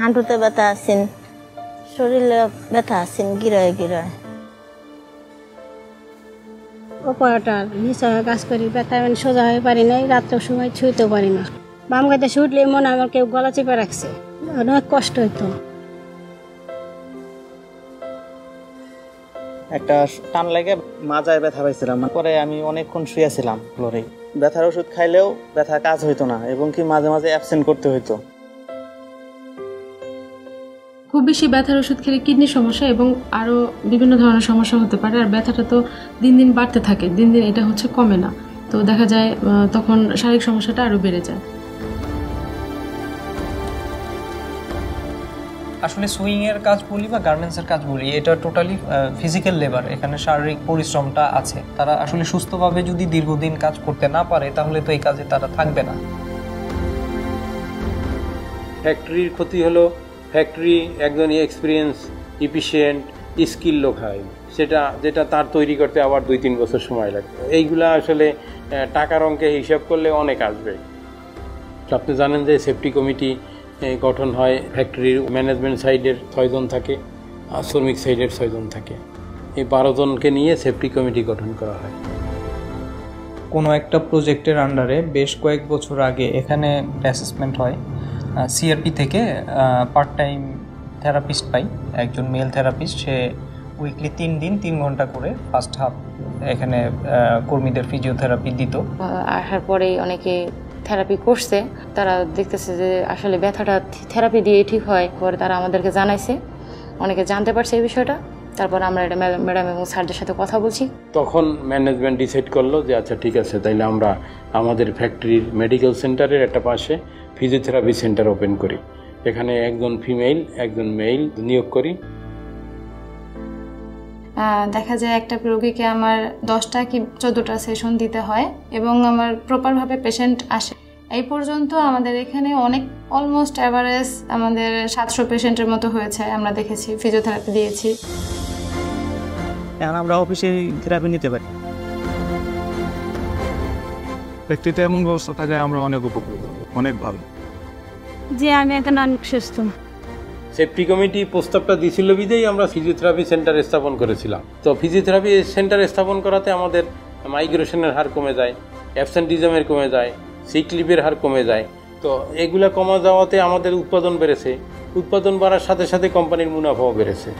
হাঁটুতে ব্যথা আছেন, শরীরে ব্যথা আছেন, গিরয় গিরয়। ওপরটা নিচে কাজ করি, ব্যথা সোজা হয়ে পারি না, রাত্রের সময় ছুঁতেও পারি না। বাম গাইতে শুটলে মনে আমার কেউ গলা চেপে রাখছে, অনেক কষ্ট হইতো। একটা টান লেগে মাজায় ব্যথা পাইছিলাম, পরে আমি অনেকক্ষণ শুয়েছিলাম ফ্লোরে। ব্যথার ওষুধ খাইলেও ব্যথা কাজ হইতো না, এবং কি মাঝে মাঝে অ্যাবসেন্ট করতে হইতো। খুব বেশি ব্যথার ওষুধ খেলে কিডনির সমস্যা এবং আরও বিভিন্ন ধরনের সমস্যা হতে পারে। আর ব্যথাটা তো দিন দিন বাড়তে থাকে, দিন দিন এটা হচ্ছে কমে না, তো দেখা যায় তখন শারীরিক সমস্যাটা আরও বেড়ে যায়। আসলে সুইংয়ের কাজ বলি বা গার্মেন্টসের কাজ বলি, এটা টোটালি ফিজিক্যাল লেবার, এখানে শারীরিক পরিশ্রমটা আছে। তারা আসলে সুস্থভাবে যদি দীর্ঘদিন কাজ করতে না পারে তাহলে তো এই কাজে তারা থাকবে না। ফ্যাক্টরির ক্ষতি হলো, ফ্যাক্টরি একজন এক্সপিরিয়েন্স, ইফিশিয়েন্ট, স্কিল লোক হয়, যেটা তার তৈরি করতে আবার 2-3 বছর সময় লাগবে। এইগুলা আসলে টাকার অঙ্কে হিসাব করলে অনেক আসবে। আপনি জানেন যে সেফটি কমিটি গঠন হয়, ফ্যাক্টরির ম্যানেজমেন্ট সাইডের 6 জন থাকে, আর শ্রমিক সাইডের 6 জন থাকে। এই 12 জনকে নিয়ে সেফটি কমিটি গঠন করা হয়। কোনো একটা প্রজেক্টের আন্ডারে বেশ কয়েক বছর আগে এখানে অ্যাসেসমেন্ট হয়। সিআরপি থেকে পার্ট টাইম থেরাপিস্ট পাই, একজন মেল থেরাপিস্ট। সে উইকলি 3 দিন 3 ঘন্টা করে ফার্স্ট হাফ এখানে কর্মীদের ফিজিওথেরাপি দিত। আসার পরেই অনেকে থেরাপি করছে, তারা দেখতেছে যে আসলে ব্যথাটা থেরাপি দিয়ে ঠিক হয়। পরে তারা আমাদেরকে জানাইছে, অনেকে জানতে পারছে এই বিষয়টা। তারপর আমরা এটা ম্যাডাম এবং স্যারদের সাথে কথা বলছি। তখন ম্যানেজমেন্ট ডিসাইড করলো যে আচ্ছা ঠিক আছে, তাইলে আমরা আমাদের ফ্যাক্টরির মেডিকেল সেন্টারের একটা পাশে ফিজিওথেরাপি সেন্টার ওপেন করি। এখানে একজন ফিমেল একজন মেল নিয়োগ করি। দেখা যায় একটা রোগীকে আমার 10টা কি 14টা সেশন দিতে হয় এবং আমার প্রপারভাবে পেশেন্ট আসে। এই পর্যন্ত আমাদের এখানে অনেক অলমোস্ট অ্যাভারেজ আমাদের 700 পেশেন্টের মতো হয়েছে, আমরা দেখেছি, ফিজিওথেরাপি দিয়েছি। এখন আমরা অফিসে থেরাপি নিতে পারি। ব্যক্তিতে এমন ব্যবস্থা থাকে আমরা অনেক উপকৃত, অনেক ভালো। যে আমি এখন অনেক সুস্থ। সেফটি কমিটি প্রস্তাবটা দিয়েছিল বিধেই আমরা ফিজিওথেরাপি সেন্টার স্থাপন করেছিলাম। তো ফিজিওথেরাপি সেন্টার স্থাপন করাতে আমাদের মাইগ্রেশনের হার কমে যায়, অ্যাবসেন্টিজমের কমে যায়, সিক লিভের হার কমে যায়। তো এগুলা কমা যাওয়াতে আমাদের উৎপাদন বেড়েছে, উৎপাদন বাড়ার সাথে সাথে কোম্পানির মুনাফাও বেড়েছে।